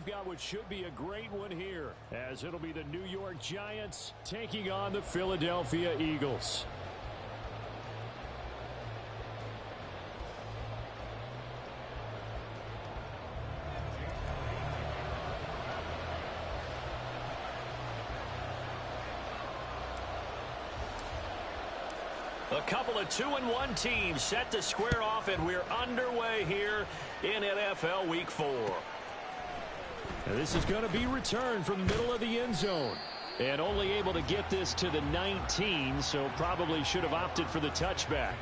we've got what should be a great one here, as it'll be the New York Giants taking on the Philadelphia Eagles. A couple of 2-1 teams set to square off, and we're underway here in NFL Week 4. Now this is going to be returned from the middle of the end zone. And only able to get this to the 19, so probably should have opted for the touchback.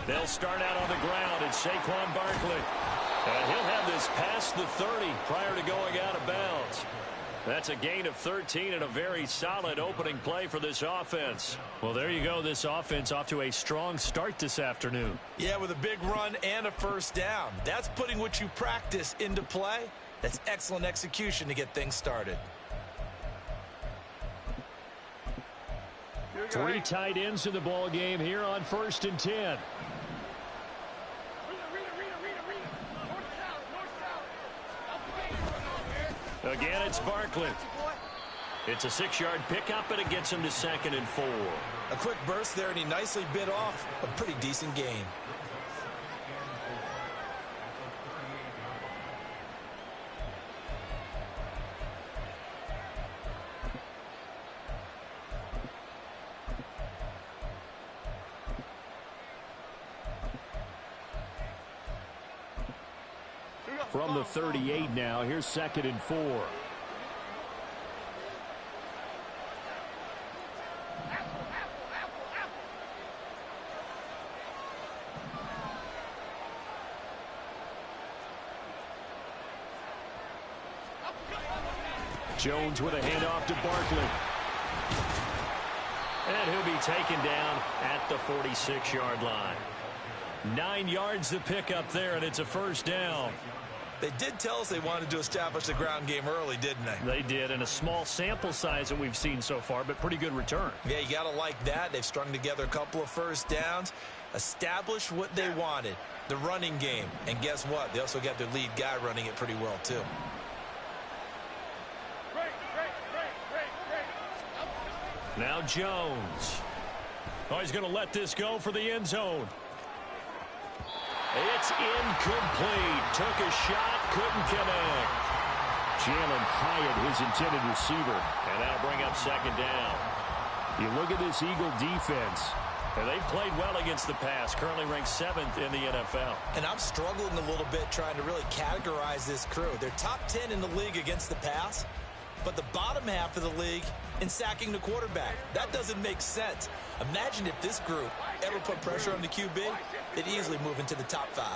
They'll start out on the ground, and Saquon Barkley. And he'll have this past the 30 prior to going out of bounds. That's a gain of 13 and a very solid opening play for this offense. Well, there you go. This offense off to a strong start this afternoon. Yeah, with a big run and a first down. That's putting what you practice into play. That's excellent execution to get things started. 3 tight ends in the ball game here on 1st and 10. Again, it's Barkley. It's a 6-yard pickup, and it gets him to 2nd and 4. A quick burst there, and he nicely bit off a pretty decent gain. From the 38 now, here's 2nd and 4. Jones with a handoff to Barkley. And he'll be taken down at the 46-yard line. 9 yards to pick up there, and it's a first down. They did tell us they wanted to establish the ground game early, didn't they? They did, and a small sample size that we've seen so far, but pretty good return. Yeah, you got to like that. They've strung together a couple of first downs, established what they wanted, the running game. And guess what? They also got their lead guy running it pretty well, too. Now Jones. Oh, he's going to let this go for the end zone. It's incomplete. Took a shot, couldn't connect. Jalen Hyatt, his intended receiver. And that'll bring up 2nd down. You look at this Eagle defense. And they've played well against the pass. Currently ranked 7th in the NFL. And I'm struggling a little bit trying to really categorize this crew. They're top 10 in the league against the pass, but the bottom half of the league in sacking the quarterback. That doesn't make sense. Imagine if this group ever put pressure on the QB, they'd easily move into the top 5.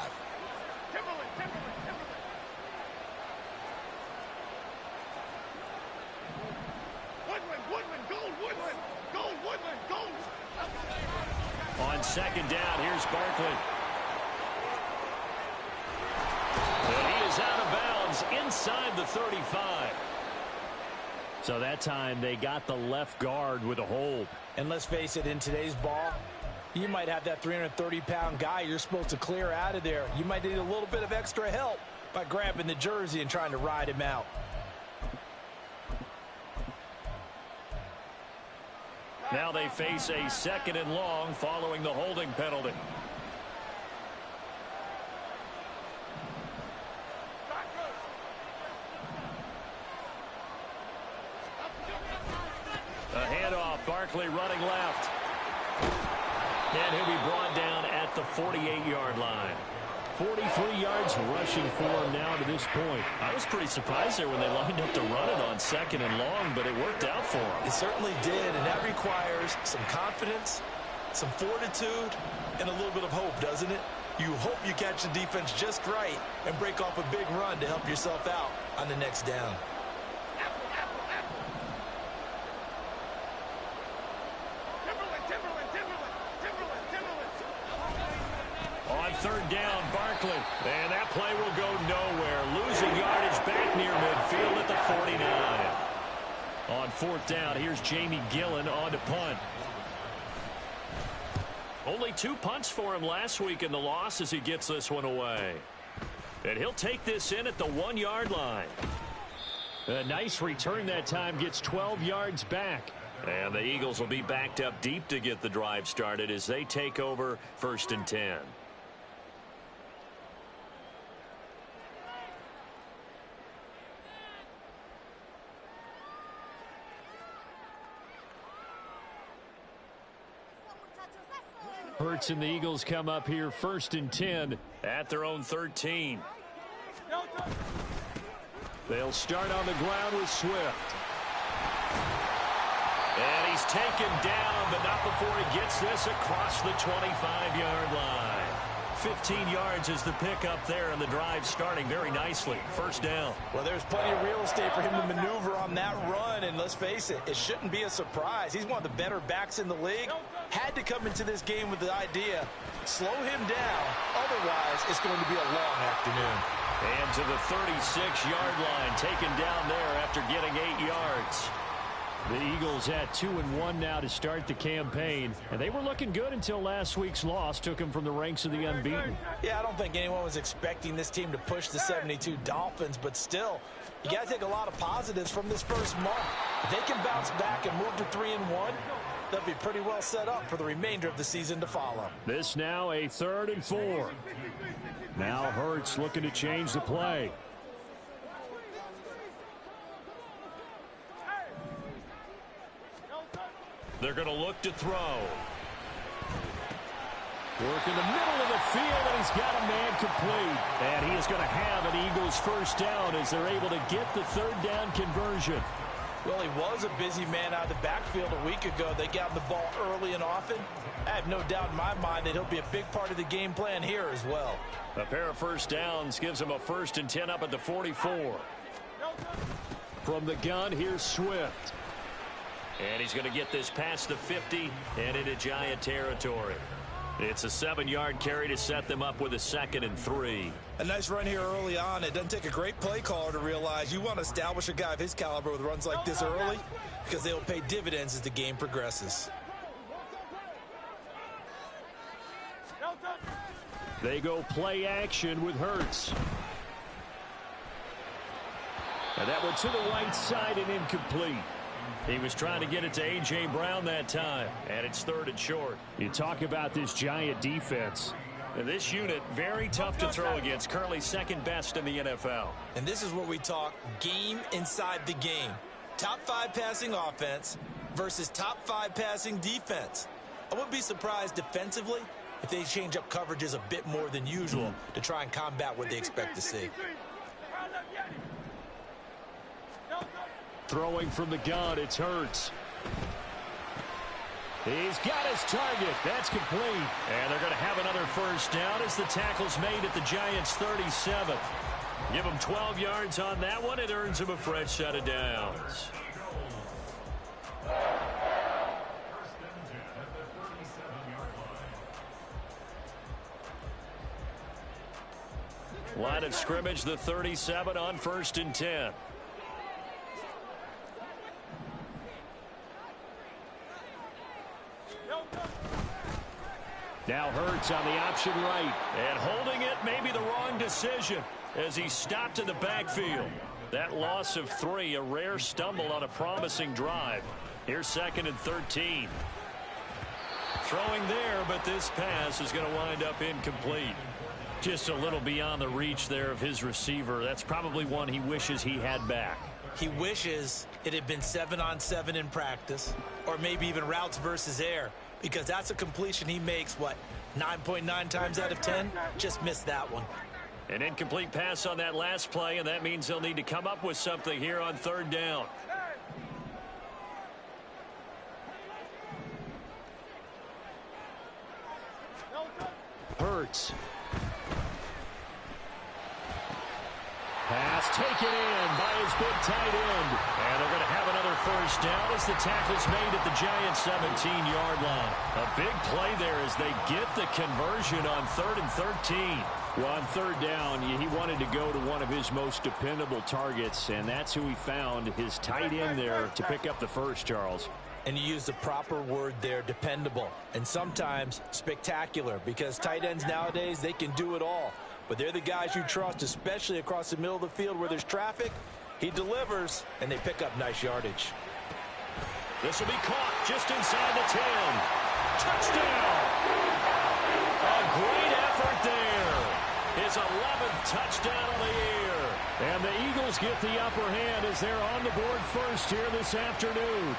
On 2nd down, here's Barkley. And he is out of bounds inside the 35. So that time they got the left guard with a hold. And let's face it, in today's ball, you might have that 330-pound guy you're supposed to clear out of there. You might need a little bit of extra help by grabbing the jersey and trying to ride him out. Now they face a 2nd and long following the holding penalty. A handoff, Barkley running left. And he'll be brought down at the 48-yard line. 43 yards rushing for him now to this point. I was pretty surprised there when they lined up to run it on 2nd and long, but it worked out for him. It certainly did, and that requires some confidence, some fortitude, and a little bit of hope, doesn't it? You hope you catch the defense just right and break off a big run to help yourself out on the next down. third down, Barkley. And that play will go nowhere. Losing yardage back near midfield at the 49. On fourth down, here's Jamie Gillen on to punt. Only 2 punts for him last week in the loss as he gets this one away. And he'll take this in at the 1-yard line. A nice return that time, gets 12 yards back. And the Eagles will be backed up deep to get the drive started as they take over 1st and 10. Hurts and the Eagles come up here 1st and 10 at their own 13. They'll start on the ground with Swift. And he's taken down, but not before he gets this across the 25-yard line. 15 yards is the pickup there, and the drive starting very nicely. 1st down. Well, there's plenty of real estate for him to maneuver on that run, and let's face it, it shouldn't be a surprise. He's one of the better backs in the league. Had to come into this game with the idea, slow him down, otherwise it's going to be a long afternoon. And to the 36-yard line, taken down there after getting 8 yards. The Eagles at 2-1 now to start the campaign, and they were looking good until last week's loss took them from the ranks of the unbeaten. Yeah, I don't think anyone was expecting this team to push the 72 Dolphins, but still, you got to take a lot of positives from this first month. If they can bounce back and move to 3-1, they'll be pretty well set up for the remainder of the season to follow. This now a 3rd and 4. Now Hurts looking to change the play. They're going to look to throw. Work in the middle of the field, and he's got a man complete. And he is going to have an Eagles 1st down as they're able to get the 3rd down conversion. Well, he was a busy man out of the backfield a week ago. They got him the ball early and often. I have no doubt in my mind that he'll be a big part of the game plan here as well. A pair of 1st downs gives him a 1st and 10 up at the 44. From the gun, here's Swift. And he's going to get this past the 50 and into Giant territory. It's a 7-yard carry to set them up with a 2nd and 3. A nice run here early on. It doesn't take a great play caller to realize you want to establish a guy of his caliber with runs like this early because they will pay dividends as the game progresses. They go play action with Hurts. And that one to the right side and incomplete. He was trying to get it to A.J. Brown that time, and it's 3rd and short. You talk about this Giant defense. And this unit, very tough to throw against, currently 2nd best in the NFL. And this is where we talk game inside the game. Top 5 passing offense versus top 5 passing defense. I wouldn't be surprised defensively if they change up coverages a bit more than usual to try and combat what they expect to see. Throwing from the gun, it's Hurts. He's got his target. That's complete. And they're going to have another 1st down as the tackle's made at the Giants' 37. Give him 12 yards on that one. It earns him a fresh set of downs. Line of scrimmage, the 37 on 1st and 10. Now Hurts on the option right. And holding it may be the wrong decision as he stopped in the backfield. That loss of 3, a rare stumble on a promising drive. Here's 2nd and 13. Throwing there, but this pass is going to wind up incomplete. Just a little beyond the reach there of his receiver. That's probably one he wishes he had back. He wishes it had been 7-on-7 in practice, or maybe even routes versus air, because that's a completion he makes, 9.9 times out of 10? Just missed that one. An incomplete pass on that last play, and that means they'll need to come up with something here on 3rd down. Hurts. Pass taken in by his big tight end. And they're going to have another first down as the tackle's made at the Giants' 17-yard line. A big play there as they get the conversion on 3rd and 13. Well, on 3rd down, he wanted to go to one of his most dependable targets, and that's who he found, his tight end there, to pick up the first, Charles. And you use the proper word there, dependable, and sometimes spectacular, because tight ends nowadays, they can do it all. But they're the guys you trust, especially across the middle of the field where there's traffic. He delivers, and they pick up nice yardage. This will be caught just inside the 10. Touchdown! A great effort there. His 11th touchdown of the year. And the Eagles get the upper hand as they're on the board first here this afternoon.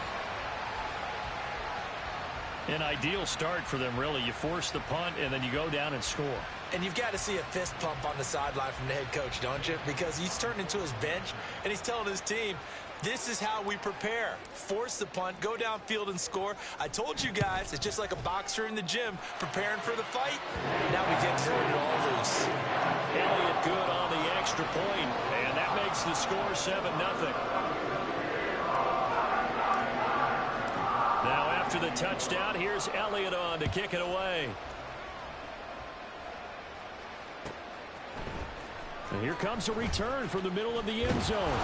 An ideal start for them, really. You force the punt, and then you go down and score. And you've got to see a fist pump on the sideline from the head coach, don't you? Because he's turned into his bench, and he's telling his team, this is how we prepare. Force the punt, go downfield and score. I told you guys, it's just like a boxer in the gym preparing for the fight. Now we get to turn it all loose. Elliott good on the extra point, and that makes the score 7-0. Now after the touchdown, here's Elliott on to kick it away. And here comes a return from the middle of the end zone.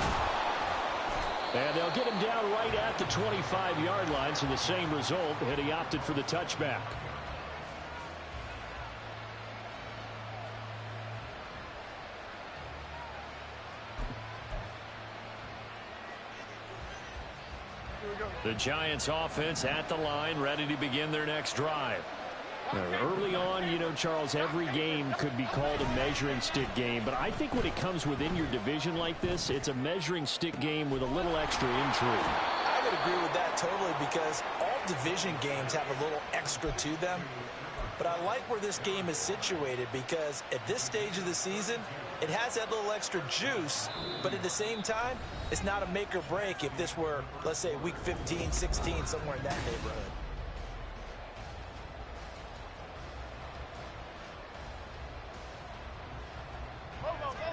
And they'll get him down right at the 25-yard line, so the same result, and he opted for the touchback. The Giants offense at the line, ready to begin their next drive. Early on, you know, Charles, every game could be called a measuring stick game, but I think when it comes within your division like this, it's a measuring stick game with a little extra intrigue. I would agree with that totally, because all division games have a little extra to them. But I like where this game is situated, because at this stage of the season, it has that little extra juice, but at the same time, it's not a make or break if this were, let's say, week 15, 16, somewhere in that neighborhood.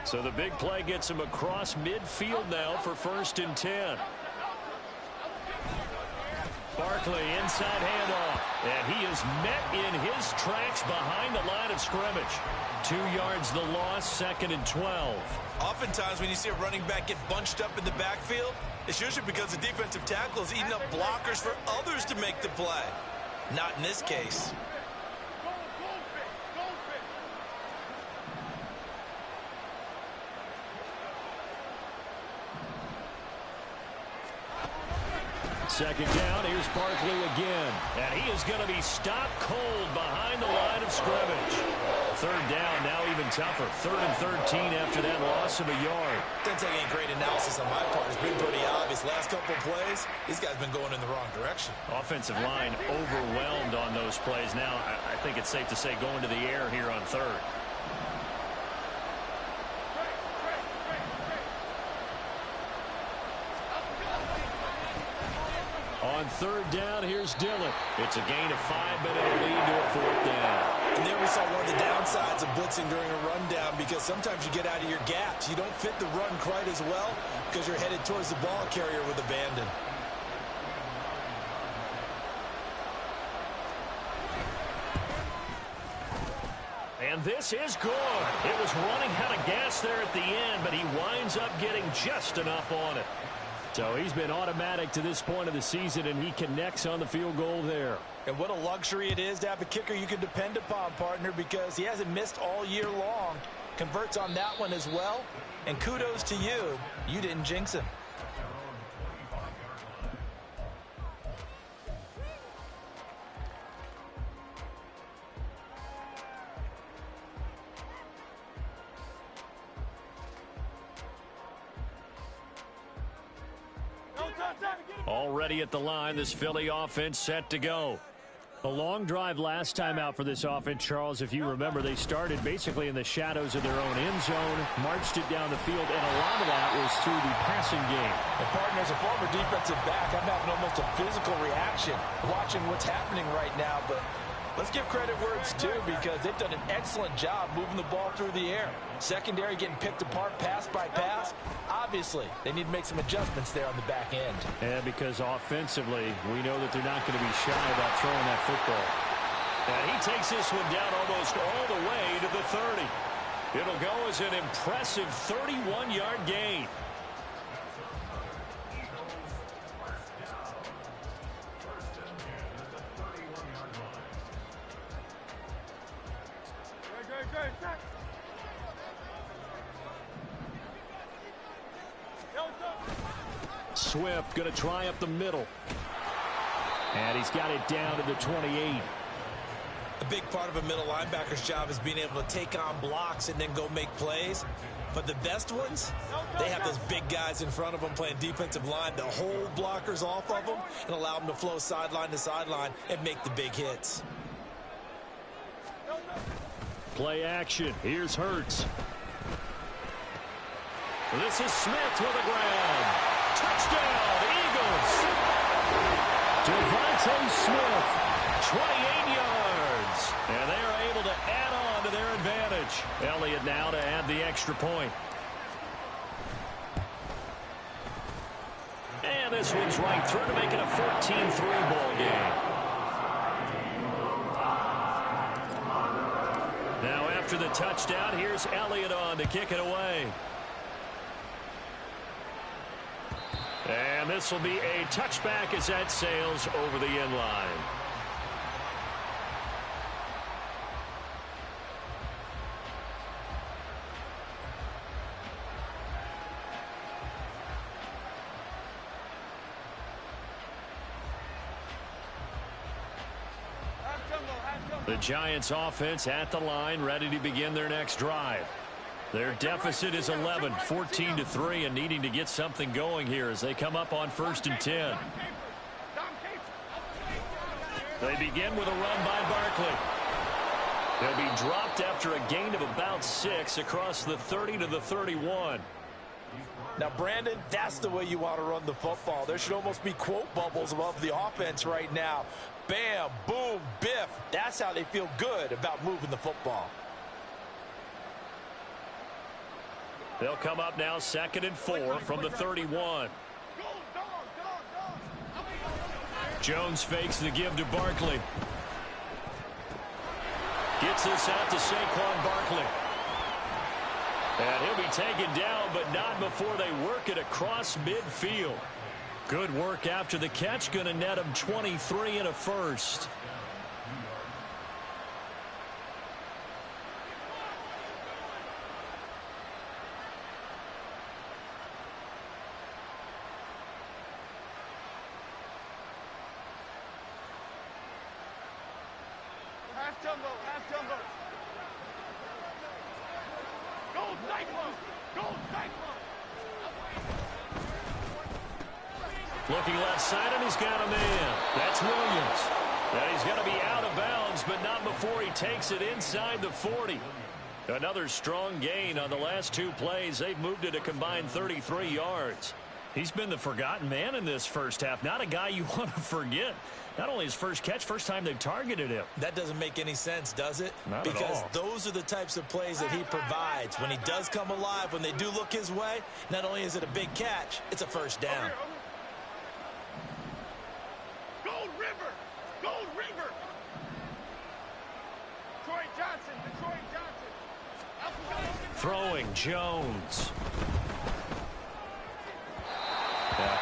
So the big play gets him across midfield now for 1st and 10. Barkley inside handoff, and he is met in his tracks behind the line of scrimmage. 2 yards the loss, 2nd and 12. Oftentimes when you see a running back get bunched up in the backfield, it's usually because the defensive tackle is eating up blockers for others to make the play. Not in this case. Second down, here's Barkley again. And he is going to be stopped cold behind the line of scrimmage. 3rd down, now even tougher. 3rd and 13 after that loss of a yard. Doesn't take any great analysis on my part. It's been pretty obvious. Last couple of plays, these guys have been going in the wrong direction. Offensive line overwhelmed on those plays. Now, I think it's safe to say going to the air here on 3rd. On 3rd down, here's Dillon. It's a gain of 5, but it'll lead to a 4th down. And there we saw one of the downsides of blitzing during a rundown, because sometimes you get out of your gaps. You don't fit the run quite as well because you're headed towards the ball carrier with abandon. And this is good. It was running out of gas there at the end, but he winds up getting just enough on it. So he's been automatic to this point of the season, and he connects on the field goal there. And what a luxury it is to have a kicker you can depend upon, partner, because he hasn't missed all year long. Converts on that one as well. And kudos to you. You didn't jinx him. Already at the line, this Philly offense set to go. A long drive last time out for this offense, Charles. If you remember, they started basically in the shadows of their own end zone, marched it down the field, and a lot of that was through the passing game. And partner, as a former defensive back, I'm having almost a physical reaction watching what's happening right now. But Let's give credit where it's due because they've done an excellent job moving the ball through the air. Secondary getting picked apart pass by pass. Obviously, they need to make some adjustments there on the back end. And because offensively, we know that they're not going to be shy about throwing that football. And he takes this one down almost all the way to the 30. It'll go as an impressive 31-yard gain. Swift going to try up the middle. And he's got it down to the 28. A big part of a middle linebacker's job is being able to take on blocks and then go make plays. But the best ones, they have those big guys in front of them playing defensive line that hold blockers off of them and allow them to flow sideline to sideline and make the big hits. Play action. Here's Hurts. This is Smith to the ground. Touchdown, Eagles. Devontae Smith. 28 yards. And they are able to add on to their advantage. Elliott now to add the extra point. And this one's right through to make it a 14-3 ball game. Now after the touchdown, here's Elliott on to kick it away. And this will be a touchback as that sails over the end line. The Giants offense at the line, ready to begin their next drive. Their deficit is 11, 14-3, and needing to get something going here as they come up on 1st and 10. They begin with a run by Barkley. They'll be dropped after a gain of about 6 across the 30 to the 31. Now, Brandon, that's the way you want to run the football. There should almost be quote bubbles above the offense right now. Bam, boom, biff. That's how they feel good about moving the football. They'll come up now 2nd and 4 from the 31. Jones fakes the give to Barkley. Gets this out to Saquon Barkley. And he'll be taken down, but not before they work it across midfield. Good work after the catch. Going to net him 23 and a first. Half jumbo. Go Cyclone! Go Cyclone! Looking left side, and he's got a man. That's Williams. And he's going to be out of bounds, but not before he takes it inside the 40. Another strong gain on the last 2 plays. They've moved it a combined 33 yards. He's been the forgotten man in this first half. Not a guy you want to forget. Not only his first catch, first time they've targeted him. That doesn't make any sense, does it? Not because at all. Those are the types of plays that he provides. When he does come alive, when they do look his way, not only is it a big catch, it's a first down. Gold River! Gold River! Detroit Johnson! Throwing Jones.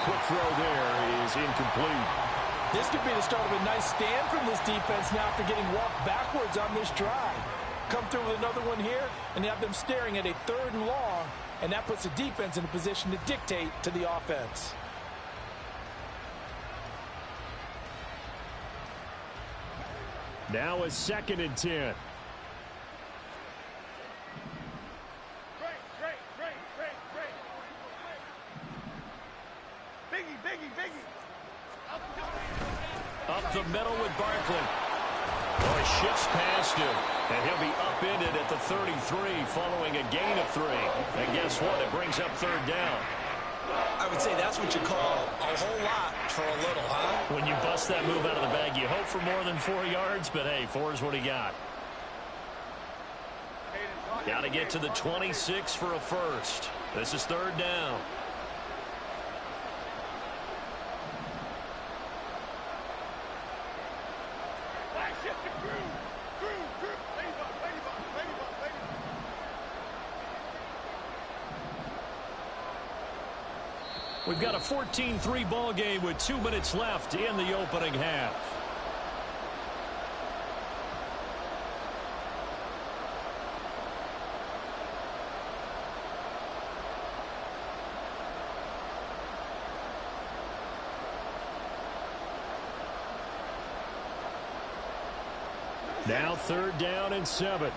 Quick throw there is incomplete. This could be the start of a nice stand from this defense now after getting walked backwards on this drive. Come through with another one here and have them staring at a 3rd and long, and that puts the defense in a position to dictate to the offense. Now a 2nd and 10. Up the middle with Barkley. Well, he shifts past him, and he'll be upended at the 33 following a gain of 3. And guess what? It brings up 3rd down. I would say that's what you call a whole lot for a little, huh? When you bust that move out of the bag, you hope for more than 4 yards, but hey, 4 is what he got. Got to get to the 26 for a first. This is 3rd down. We've got a 14-3 ball game with 2 minutes left in the opening half. Now 3rd down and 7.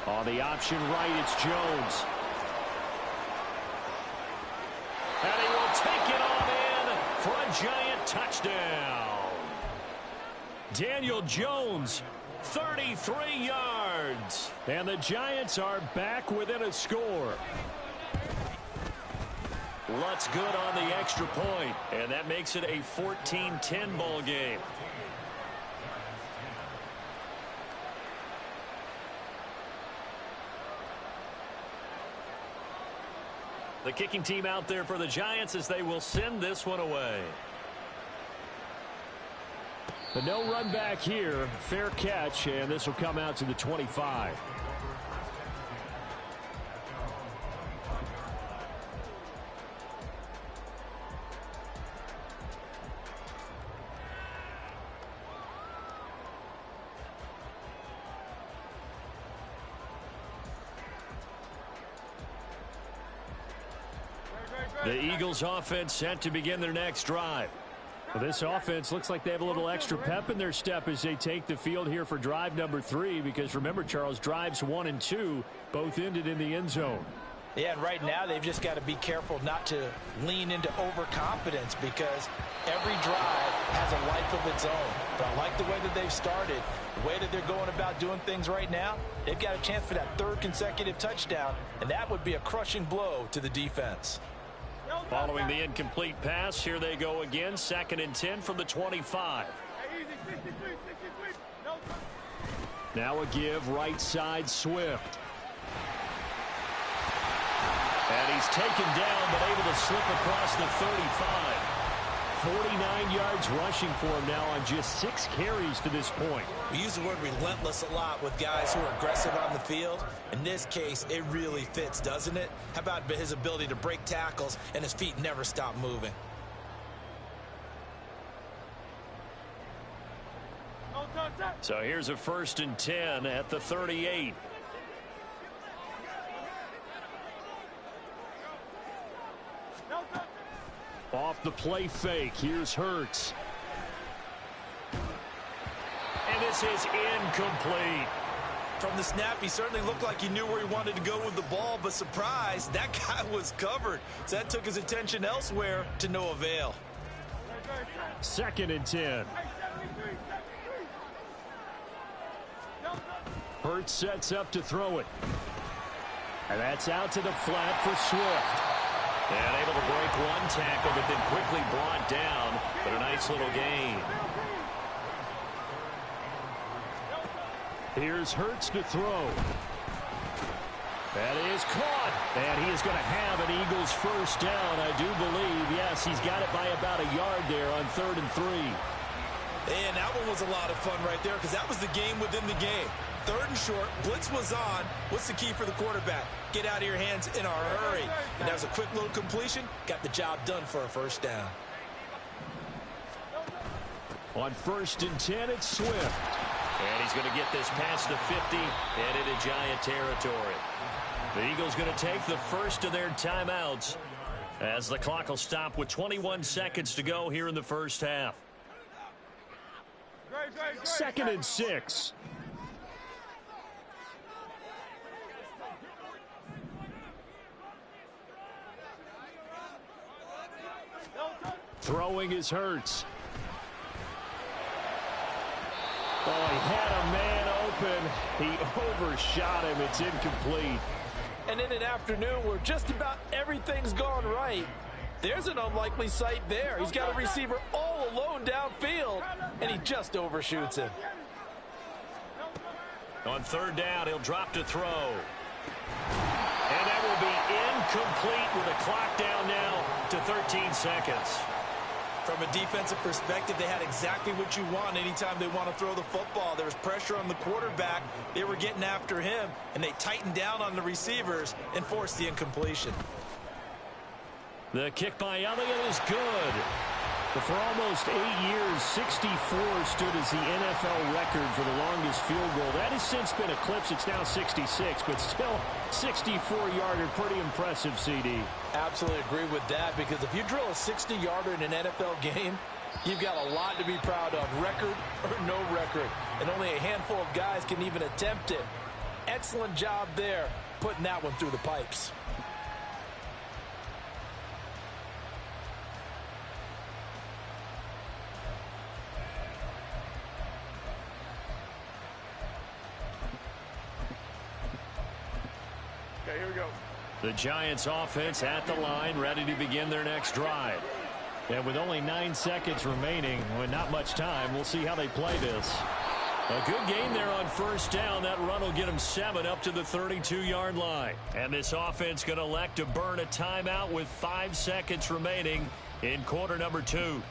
On the option right, it's Jones. And he will take it on in for a giant touchdown. Daniel Jones, 33 yards. And the Giants are back within a score. Lutz good on the extra point, and that makes it a 14-10 ball game. The kicking team out there for the Giants as they will send this one away. But no run back here. Fair catch, and this will come out to the 25. The Eagles offense set to begin their next drive. Well, this offense looks like they have a little extra pep in their step as they take the field here for drive number 3, because remember, Charles, drives 1 and 2 both ended in the end zone. Yeah, and right now they've just got to be careful not to lean into overconfidence, because every drive has a life of its own. But I like the way that they've started, the way that they're going about doing things right now. They've got a chance for that 3rd consecutive touchdown, and that would be a crushing blow to the defense. Following the incomplete pass, here they go again. 2nd and 10 from the 25. Now a give right side Swift. And he's taken down but able to slip across the 35. 49 yards rushing for him now on just 6 carries to this point. We use the word relentless a lot with guys who are aggressive on the field. In this case, it really fits, doesn't it? How about his ability to break tackles and his feet never stop moving? So here's a 1st and 10 at the 38. Off the play fake, here's Hurts. And this is incomplete. From the snap, he certainly looked like he knew where he wanted to go with the ball, but surprise, that guy was covered. So that took his attention elsewhere to no avail. 2nd and 10. Hurts sets up to throw it. And that's out to the flat for Swift. And able to break 1 tackle, but then quickly brought down. But a nice little gain. Here's Hurts to throw. That is caught. And he is going to have an Eagles 1st down, I do believe. Yes, he's got it by about a yard there on 3rd and 3. And that one was a lot of fun right there, because that was the game within the game. 3rd and short, blitz was on. What's the key for the quarterback? Get out of your hands in a hurry. And that was a quick little completion. Got the job done for a 1st down. On 1st and 10, it's Swift. And he's going to get this past the 50 and into Giant territory. The Eagles going to take the first of their timeouts as the clock will stop with 21 seconds to go here in the 1st half. 2nd and 6. Throwing is Hurts. Oh, he had a man open. He overshot him. It's incomplete. And in an afternoon where just about everything's gone right, there's an unlikely sight there. He's got a receiver all alone downfield, and he just overshoots him. On third down, he'll drop to throw. And that will be incomplete with a clock down now to 13 seconds. From a defensive perspective, they had exactly what you want anytime they want to throw the football. There was pressure on the quarterback. They were getting after him, and they tightened down on the receivers and forced the incompletion. The kick by Elliott is good. But for almost 8 years, 64 stood as the NFL record for the longest field goal. That has since been eclipsed. It's now 66, but still 64-yarder. Pretty impressive, CD. Absolutely agree with that, because if you drill a 60-yarder in an NFL game, you've got a lot to be proud of, record or no record. And only a handful of guys can even attempt it. Excellent job there, putting that one through the pipes. Okay, here we go. The Giants offense at the line, ready to begin their next drive. And with only 9 seconds remaining, with not much time, we'll see how they play this. A good game there on first down. That run will get them 7 up to the 32-yard line. And this offense going to elect to burn a timeout with 5 seconds remaining in quarter number 2.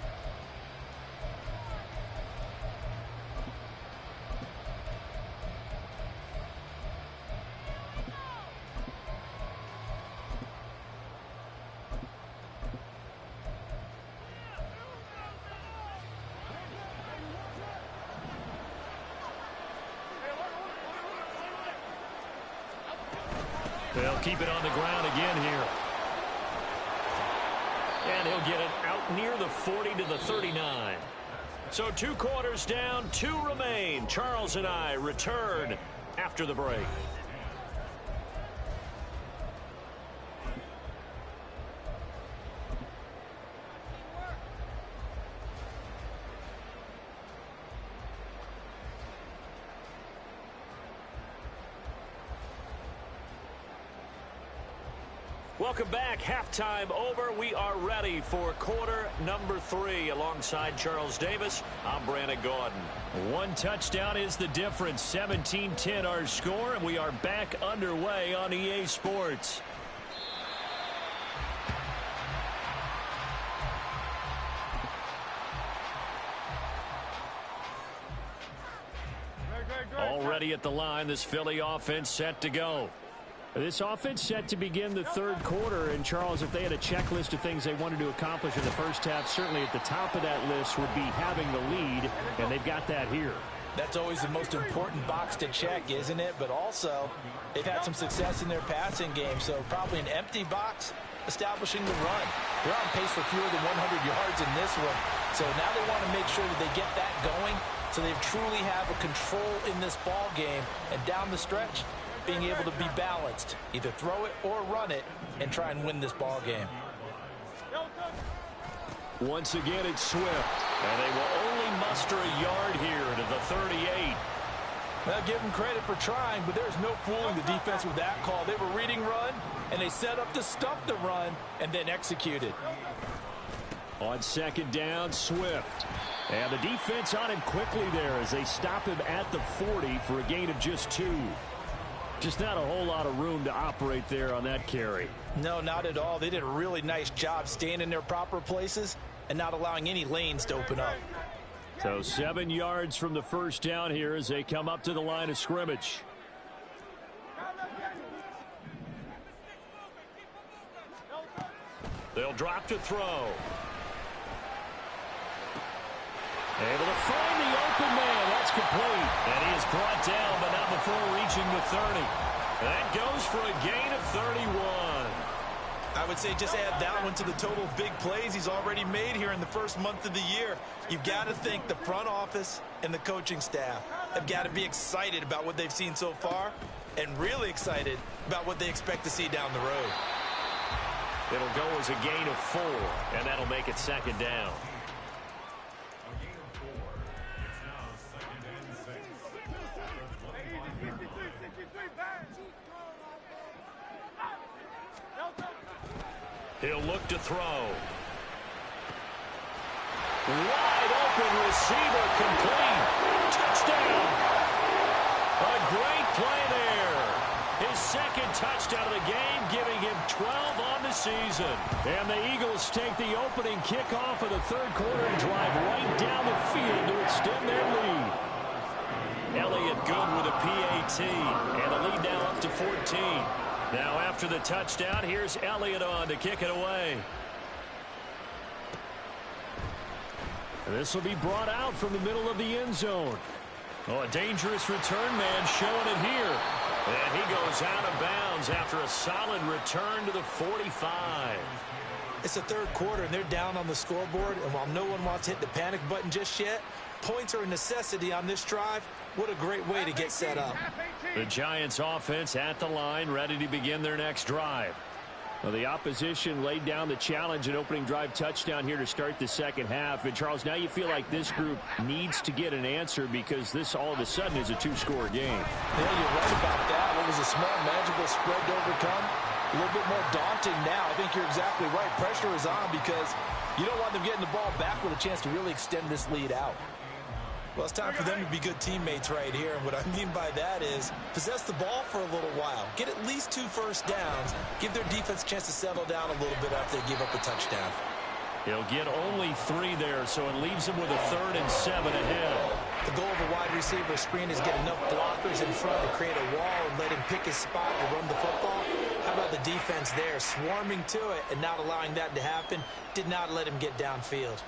They'll keep it on the ground again here. And he'll get it out near the 40 to the 39. So 2 quarters down, 2 remain. Charles and I return after the break. Welcome back. Halftime over. We are ready for quarter number 3. Alongside Charles Davis, I'm Brandon Gordon. 1 touchdown is the difference. 17-10 our score, and we are back underway on EA Sports. Already at the line, this Philly offense set to go. This offense set to begin the third quarter. And, Charles, if they had a checklist of things they wanted to accomplish in the first half, certainly at the top of that list would be having the lead, and they've got that here. That's always the most important box to check, isn't it? But also, they've had some success in their passing game, so probably an empty box establishing the run. They're on pace for fewer than 100 yards in this one, so now they want to make sure that they get that going so they truly have a control in this ball game, and down the stretch, being able to be balanced, either throw it or run it, and try and win this ball game. Once again, it's Swift, and they will only muster a yard here to the 38. Well, give them credit for trying, but there's no fooling the defense with that call. They were reading run, and they set up to stop the run, and then executed. On second down, Swift. And the defense on him quickly there as they stop him at the 40 for a gain of just 2. Just not a whole lot of room to operate there on that carry. No, not at all. They did a really nice job staying in their proper places and not allowing any lanes to open up. So 7 yards from the first down here as they come up to the line of scrimmage. They'll drop to throw. Able to find the open man. That's complete. And he is brought down, but not before reaching the 30. That goes for a gain of 31. I would say just add that one to the total of big plays he's already made here in the first month of the year. You've got to think the front office and the coaching staff have got to be excited about what they've seen so far and really excited about what they expect to see down the road. It'll go as a gain of 4, and that'll make it second down. He'll look to throw. Wide open receiver, complete. Touchdown. A great play there. His second touchdown of the game, giving him 12 on the season. And the Eagles take the opening kickoff of the third quarter and drive right down the field to extend their lead. Elliott good with a PAT, and the lead now up to 14. Now after the touchdown, here's Elliott on to kick it away. This will be brought out from the middle of the end zone. Oh, a dangerous return man showing it here. And he goes out of bounds after a solid return to the 45. It's the third quarter, and they're down on the scoreboard. And while no one wants to hit the panic button just yet, points are a necessity on this drive. What a great way to get set up. The Giants offense at the line, ready to begin their next drive. Well, the opposition laid down the challenge and opening drive touchdown here to start the second half. And, Charles, now you feel like this group needs to get an answer because this all of a sudden is a two-score game. Yeah, you're right about that. What was a small, manageable spread to overcome? A little bit more daunting now. I think you're exactly right. Pressure is on because you don't want them getting the ball back with a chance to really extend this lead out. Well, it's time for them to be good teammates right here. And what I mean by that is possess the ball for a little while. Get at least 2 first downs. Give their defense a chance to settle down a little bit after they give up a touchdown. He'll get only 3 there, so it leaves him with a 3rd and 7 ahead. The goal of a wide receiver screen is get enough blockers in front to create a wall and let him pick his spot to run the football. How about the defense there, swarming to it and not allowing that to happen? Did not let him get downfield.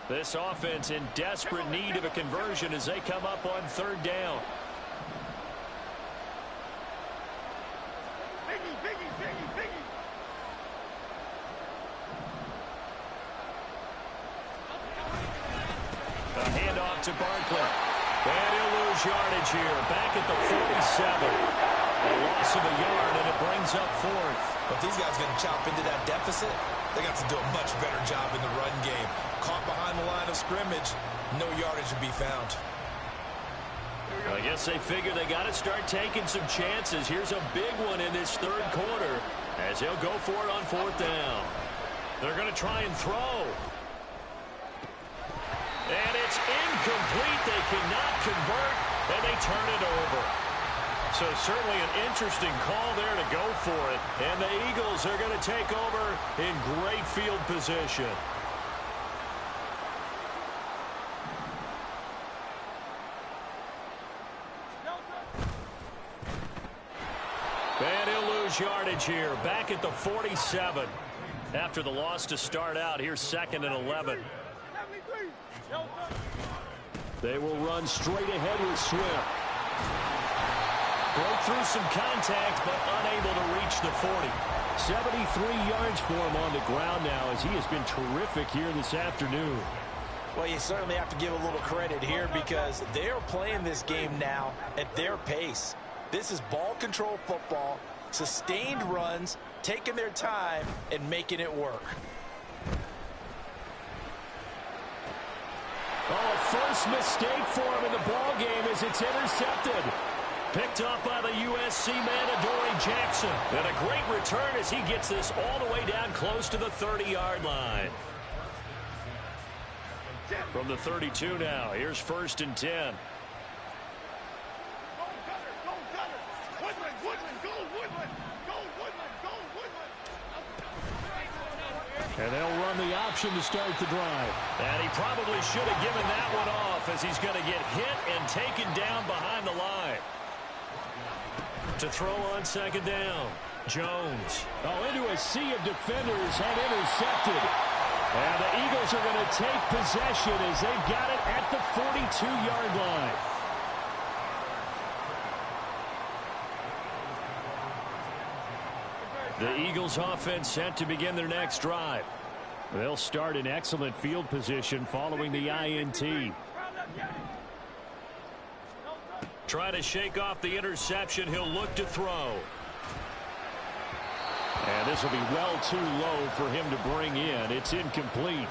This offense in desperate need of a conversion as they come up on 3rd down. Biggie. A handoff to Barkley. And he'll lose yardage here. Back at the 47. A loss of a yard, and it brings up 4th. But if these guys are going to chop into that deficit, they got to do a much better job in the run game. Caught behind the line of scrimmage, no yardage to be found. I guess they figure they got to start taking some chances. Here's a big one in this third quarter as he'll go for it on 4th down. They're going to try and throw. And it's incomplete. They cannot convert, and they turn it over. So certainly an interesting call there to go for it. And the Eagles are going to take over in great field position. And he'll lose yardage here. Back at the 47. After the loss to start out, here's 2nd and 11. They will run straight ahead with Swift. Broke through some contact, but unable to reach the 40. 73 yards for him on the ground now as he has been terrific here this afternoon. Well, you certainly have to give a little credit here because they're playing this game now at their pace. This is ball control football, sustained runs, taking their time, and making it work. Oh, first mistake for him in the ball game as it's intercepted. Picked up by the USC man, Adoree Jackson. And a great return as he gets this all the way down close to the 30-yard line. From the 32 now, here's 1st and 10. And they'll run the option to start the drive. And he probably should have given that one off as he's going to get hit and taken down behind the line. To throw on 2nd down, Jones. Oh, into a sea of defenders and intercepted. And the Eagles are going to take possession as they've got it at the 42-yard line. The Eagles offense set to begin their next drive. They'll start in excellent field position following the INT. Try to shake off the interception. He'll look to throw. And this will be well too low for him to bring in. It's incomplete.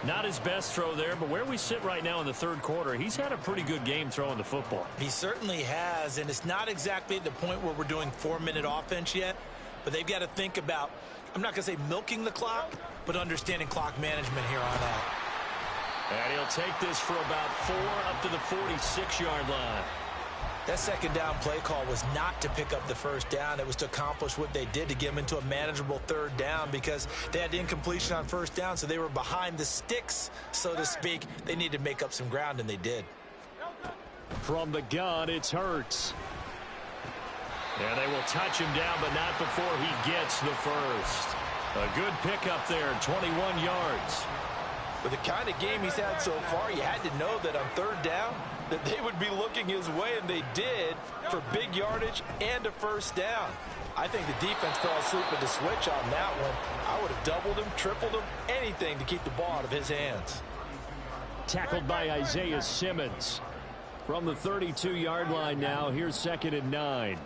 Not his best throw there, but where we sit right now in the third quarter, he's had a pretty good game throwing the football. He certainly has, and it's not exactly at the point where we're doing 4-minute offense yet, but they've got to think about, I'm not going to say milking the clock, but understanding clock management here on out. And he'll take this for about 4 up to the 46-yard line. That second down play call was not to pick up the first down. It was to accomplish what they did, to get them into a manageable third down, because they had incompletion on first down, so they were behind the sticks, so to speak. They needed to make up some ground, and they did. From the gun, it's Hurts. And they will touch him down, but not before he gets the first. A good pickup there, 21 yards. With the kind of game he's had so far, you had to know that on third down that they would be looking his way, and they did, for big yardage and a first down. I think the defense fell asleep at the switch on that one. I would have doubled him, tripled him, anything to keep the ball out of his hands. Tackled by Isaiah Simmons. From the 32-yard line now, here's 2nd and 9.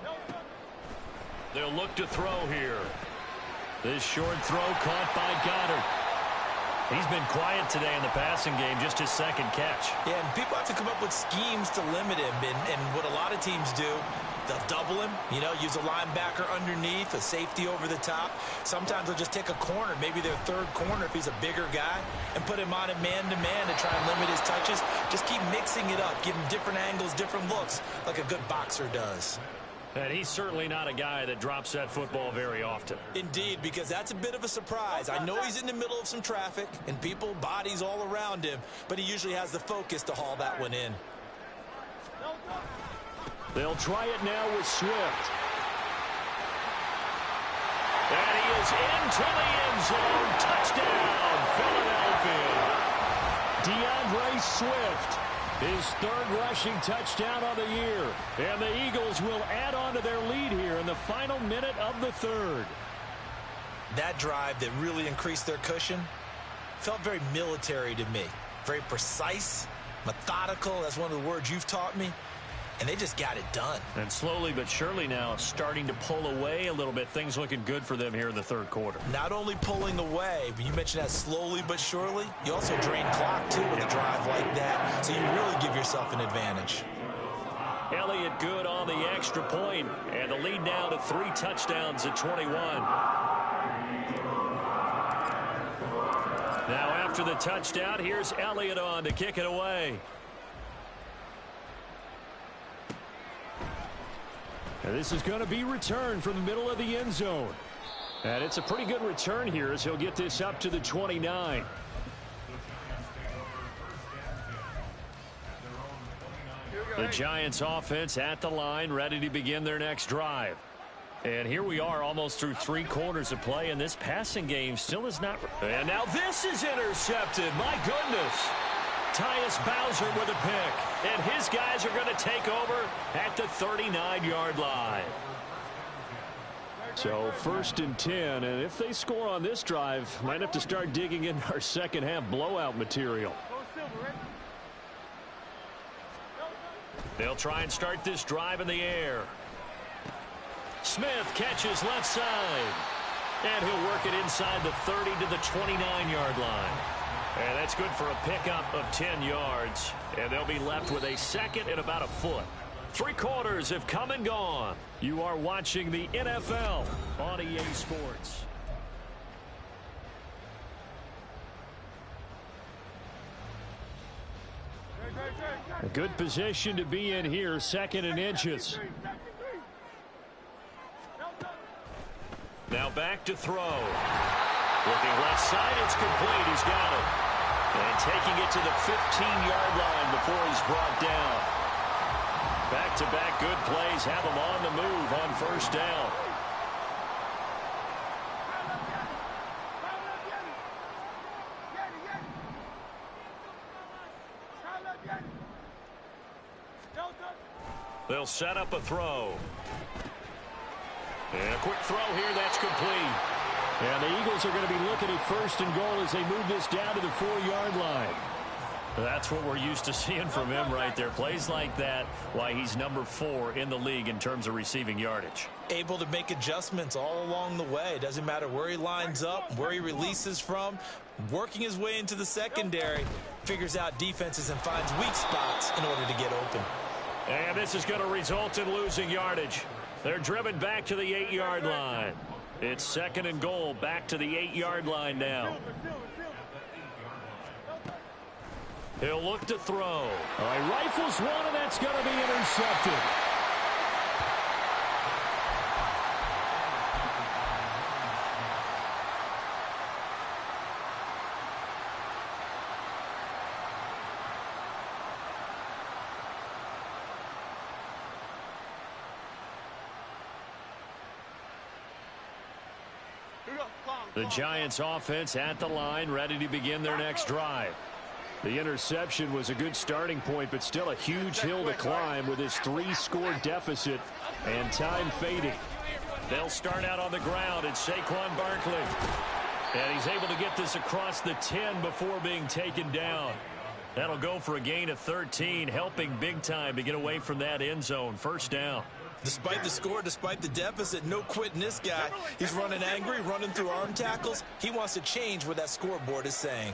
They'll look to throw here. This short throw caught by Goddard. He's been quiet today in the passing game, just his second catch. Yeah, and people have to come up with schemes to limit him, and what a lot of teams do, they'll double him, use a linebacker underneath, a safety over the top. Sometimes they'll just take a corner, maybe their third corner if he's a bigger guy, and put him on a man-to-man to try and limit his touches. Just keep mixing it up, give him different angles, different looks, like a good boxer does. And he's certainly not a guy that drops that football very often. Indeed, because that's a bit of a surprise. I know he's in the middle of some traffic and people, bodies all around him, but he usually has the focus to haul that one in. They'll try it now with Swift. And he is into the end zone. Touchdown, Philadelphia. DeAndre Swift. His third rushing touchdown of the year. And the Eagles will add on to their lead here in the final minute of the third. That drive that really increased their cushion felt very military to me. Very precise, methodical. That's one of the words you've taught me. And they just got it done. And slowly but surely now starting to pull away a little bit. Things looking good for them here in the third quarter. Not only pulling away, but you mentioned that slowly but surely. You also drain clock, too, with a drive like that. So you really give yourself an advantage. Elliott good on the extra point, and the lead now to 3 touchdowns at 21. Now after the touchdown, here's Elliott on to kick it away. And this is going to be returned from the middle of the end zone. And it's a pretty good return here as he'll get this up to the 29. The Giants offense at the line, ready to begin their next drive. And here we are almost through 3 quarters of play, and this passing game still is not. And now this is intercepted. My goodness. Tyus Bowser with a pick, and his guys are going to take over at the 39-yard line. So 1st and 10, and if they score on this drive, might have to start digging in our second half blowout material. They'll try and start this drive in the air. Smith catches left side, and he'll work it inside the 30 to the 29-yard line. And that's good for a pickup of 10 yards. And they'll be left with a second and about a foot. 3 quarters have come and gone. You are watching the NFL on EA Sports. A good position to be in here, 2nd and inches. Now back to throw. Looking left side, it's complete. He's got it. And taking it to the 15-yard line before he's brought down. Back-to-back good plays have him on the move on first down. They'll set up a throw. And a quick throw here, that's complete. And the Eagles are going to be looking at 1st and goal as they move this down to the 4-yard line. That's what we're used to seeing from him right there. Plays like that, why he's number 4 in the league in terms of receiving yardage. Able to make adjustments all along the way. Doesn't matter where he lines up, where he releases from. Working his way into the secondary. Figures out defenses and finds weak spots in order to get open. And this is going to result in losing yardage. They're driven back to the 8-yard line. It's 2nd and goal, back to the 8-yard line now. He'll look to throw. All right, rifles one, and that's going to be intercepted. The Giants offense at the line, ready to begin their next drive. The interception was a good starting point, but still a huge hill to climb with his 3-score deficit and time fading. They'll start out on the ground. It's Saquon Barkley. And he's able to get this across the 10 before being taken down. That'll go for a gain of 13, helping big time to get away from that end zone. First down. Despite the score, despite the deficit, no quitting this guy. He's running angry, running through arm tackles. He wants to change what that scoreboard is saying.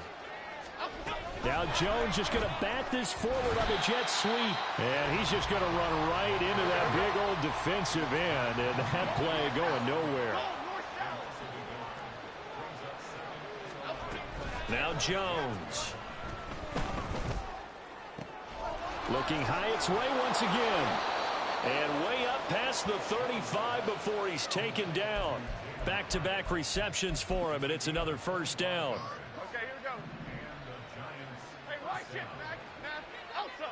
Now Jones just going to bat this forward on the jet sweep. And he's just going to run right into that big old defensive end. And that play going nowhere. Now Jones. Looking high its way once again. And way up past the 35 before he's taken down. Back-to-back receptions for him, and it's another first down. Okay, here we go. Hey, right shift, Mac. Elsa.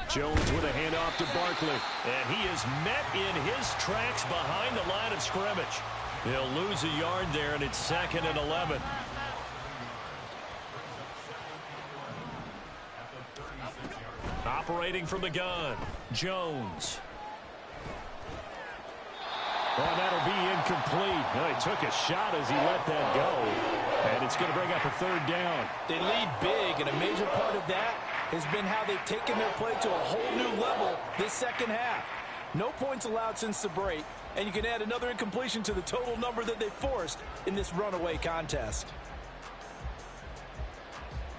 Jones with a handoff to Barkley. And he is met in his tracks behind the line of scrimmage. He'll lose a yard there, and it's 2nd and 11. Operating from the gun, Jones. Oh, that'll be incomplete. Well, he took a shot as he let that go. And it's going to bring up a 3rd down. They lead big, and a major part of that has been how they've taken their play to a whole new level this second half. No points allowed since the break, and you can add another incompletion to the total number that they forced in this runaway contest.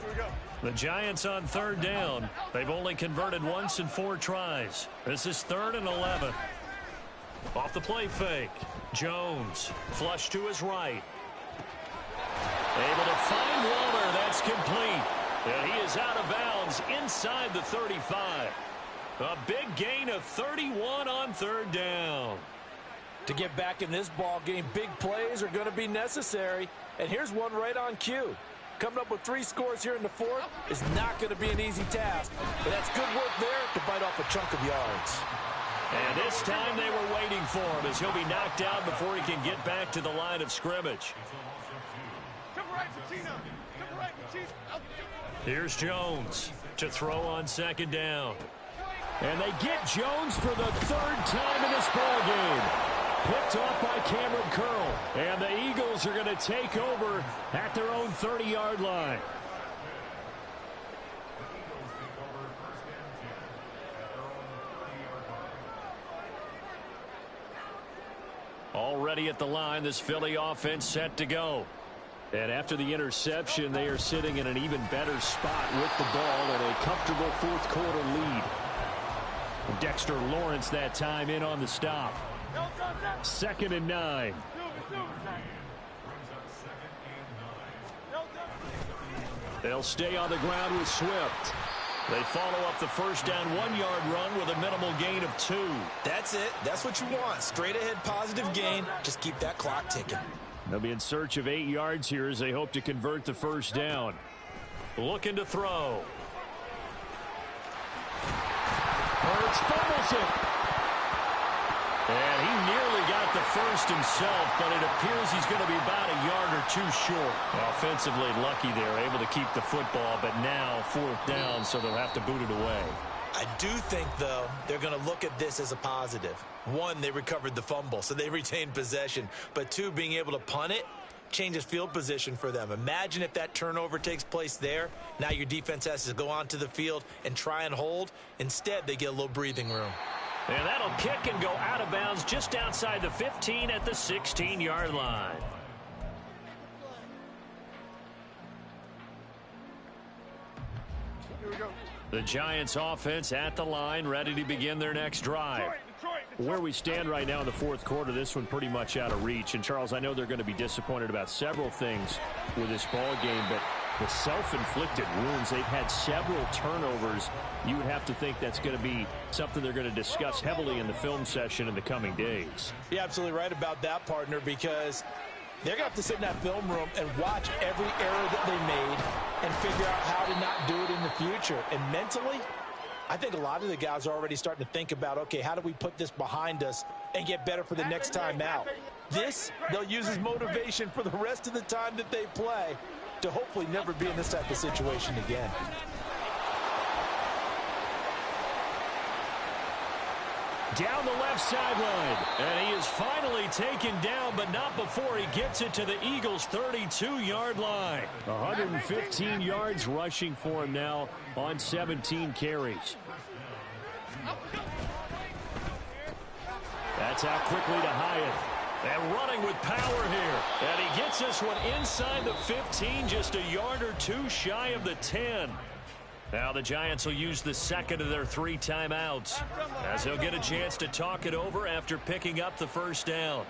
Here we go. The Giants on 3rd down. They've only converted once in 4 tries. This is 3rd and 11. Off the play fake. Jones. Flush to his right. Able to find Waller. That's complete. And he is out of bounds inside the 35. A big gain of 31 on 3rd down. To get back in this ball game, big plays are going to be necessary. And here's one right on cue. Coming up with 3 scores here in the 4th is not going to be an easy task. But that's good work there to bite off a chunk of yards. And this time they were waiting for him as he'll be knocked out before he can get back to the line of scrimmage. Here's Jones to throw on 2nd down. And they get Jones for the 3rd time in this ball game. Picked off by Cameron Curl. And the Eagles are going to take over at their own 30-yard line. Already at the line, this Philly offense set to go. And after the interception, they are sitting in an even better spot with the ball and a comfortable 4th quarter lead. Dexter Lawrence that time in on the stop. 2nd and 9. They'll stay on the ground with Swift. They follow up the first down 1-yard run with a minimal gain of 2. That's it. That's what you want. Straight ahead positive gain. Just keep that clock ticking. They'll be in search of 8 yards here as they hope to convert the first down. Looking to throw. Hurts fumbles it. And he nearly got the first himself, but it appears he's going to be about a yard or 2 short. Offensively lucky there, able to keep the football, but now 4th down, so they'll have to boot it away. I do think, though, they're going to look at this as a positive. 1, they recovered the fumble, so they retained possession. But 2, being able to punt it, changes field position for them. Imagine if that turnover takes place there. Now your defense has to go onto the field and try and hold. Instead, they get a little breathing room. And that'll kick and go out of bounds just outside the 15 at the 16-yard line. Here we go. The Giants offense at the line, ready to begin their next drive. Where we stand right now in the fourth quarter, this one pretty much out of reach. And, Charles, I know they're going to be disappointed about several things with this ball game, but the self-inflicted wounds, they've had several turnovers. You would have to think that's going to be something they're going to discuss heavily in the film session in the coming days. You're absolutely right about that, partner, because they're going to have to sit in that film room and watch every error that they made and figure out how to not do it in the future. And mentally, I think a lot of the guys are already starting to think about, okay, how do we put this behind us and get better for the next time out? This, they'll use as motivation for the rest of the time that they play to hopefully never be in this type of situation again. Down the left sideline, and he is finally taken down, but not before he gets it to the Eagles' 32-yard line. 115 yards rushing for him now on 17 carries. That's out quickly to Hyatt. And running with power here. And he gets this one inside the 15, just a yard or two shy of the 10. Now the Giants will use the second of their 3 timeouts, as they'll get a chance to talk it over after picking up the first down.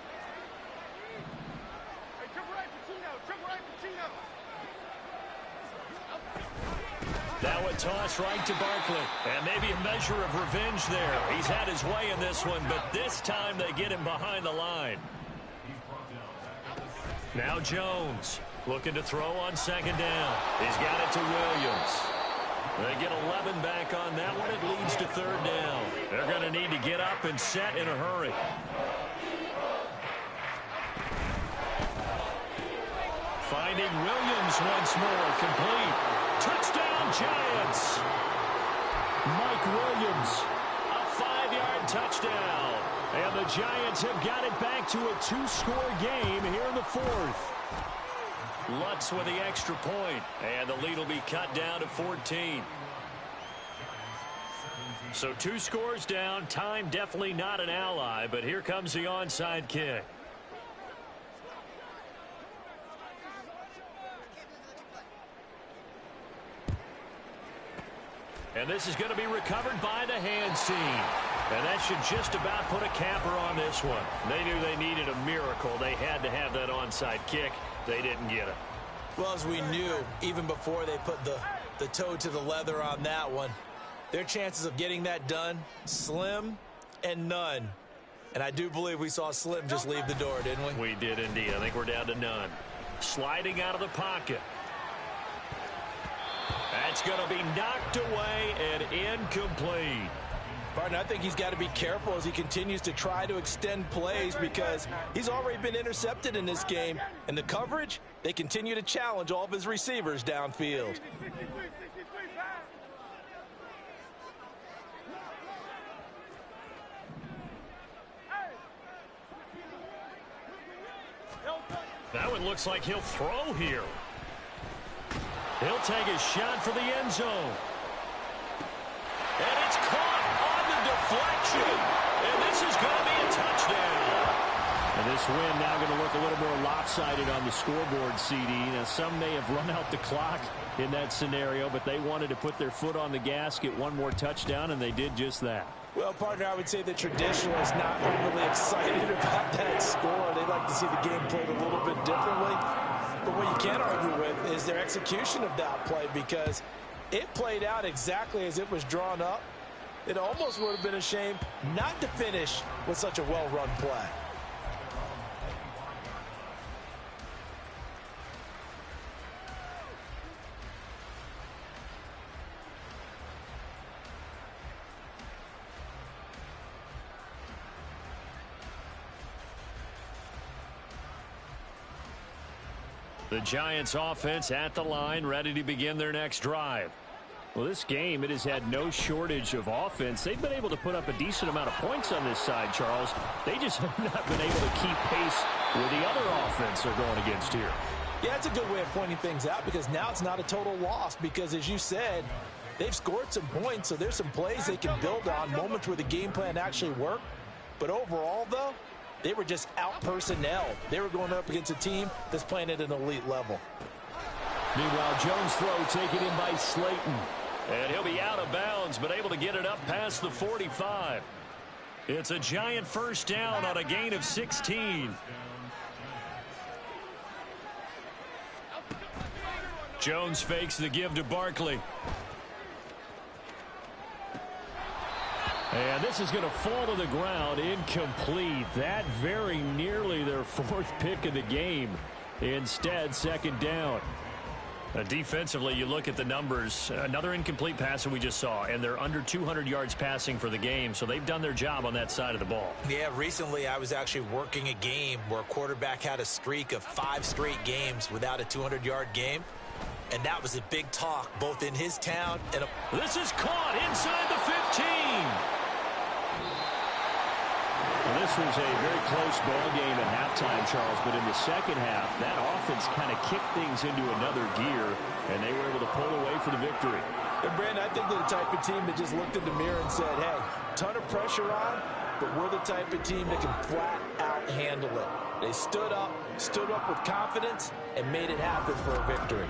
Now a toss right to Barkley. And maybe a measure of revenge there. He's had his way in this one, but this time they get him behind the line. Now Jones looking to throw on second down. He's got it to Williams. They get 11 back on that one. It leads to third down. They're going to need to get up and set in a hurry. Finding Williams once more. Complete. Touchdown, Giants. Mike Williams, a 5-yard touchdown. And the Giants have got it back to a 2-score game here in the fourth. Lutz with the extra point, and the lead will be cut down to 14. So 2 scores down. Time definitely not an ally, but here comes the onside kick. And this is going to be recovered by the hands team. And that should just about put a capper on this one. They knew they needed a miracle. They had to have that onside kick. They didn't get it. Well, as we knew, even before they put the toe to the leather on that one, their chances of getting that done, slim and none. And I do believe we saw Slim just leave the door, didn't we? We did indeed. I think we're down to none. Sliding out of the pocket. That's going to be knocked away and incomplete. Partner, I think he's got to be careful as he continues to try to extend plays because he's already been intercepted in this game. And the coverage, they continue to challenge all of his receivers downfield. That one looks like he'll throw here. He'll take a shot for the end zone. And it's caught on the deflection. And this is going to be a touchdown. And this win now going to look a little more lopsided on the scoreboard, CD. Now, some may have run out the clock in that scenario, but they wanted to put their foot on the gas, get one more touchdown, and they did just that. Well, partner, I would say the traditionalists not overly excited about that score. They'd like to see the game played a little bit differently. But what you can't argue with is their execution of that play because it played out exactly as it was drawn up. It almost would have been a shame not to finish with such a well-run play. The Giants offense at the line, ready to begin their next drive. Well, this game, it has had no shortage of offense. They've been able to put up a decent amount of points on this side, Charles. They just have not been able to keep pace with the other offense they're going against here. Yeah, it's a good way of pointing things out because now it's not a total loss because, as you said, they've scored some points, so there's some plays they can build on, moments where the game plan actually worked. But overall, though, they were just out-personnel. They were going up against a team that's playing at an elite level. Meanwhile, Jones' throw taken in by Slayton. And he'll be out of bounds, but able to get it up past the 45. It's a Giant first down on a gain of 16. Jones fakes the give to Barkley. And this is going to fall to the ground, incomplete. That very nearly their fourth pick of the game. Instead, second down. Defensively, you look at the numbers. Another incomplete pass that we just saw, and they're under 200 yards passing for the game, so they've done their job on that side of the ball. Yeah, recently I was actually working a game where a quarterback had a streak of 5 straight games without a 200-yard game, and that was a big talk both in his town and This is caught inside the 15. Well, this was a very close ball game at halftime, Charles, but in the second half, that offense kind of kicked things into another gear, and they were able to pull away for the victory. And Brandon, I think they're the type of team that just looked in the mirror and said, hey, ton of pressure on, but we're the type of team that can flat out handle it. They stood up with confidence, and made it happen for a victory.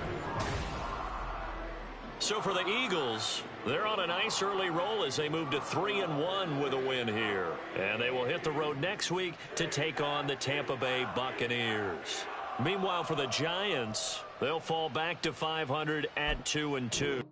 So for the Eagles, they're on a nice early roll as they move to 3-1 with a win here. And they will hit the road next week to take on the Tampa Bay Buccaneers. Meanwhile, for the Giants, they'll fall back to 500 at 2-2.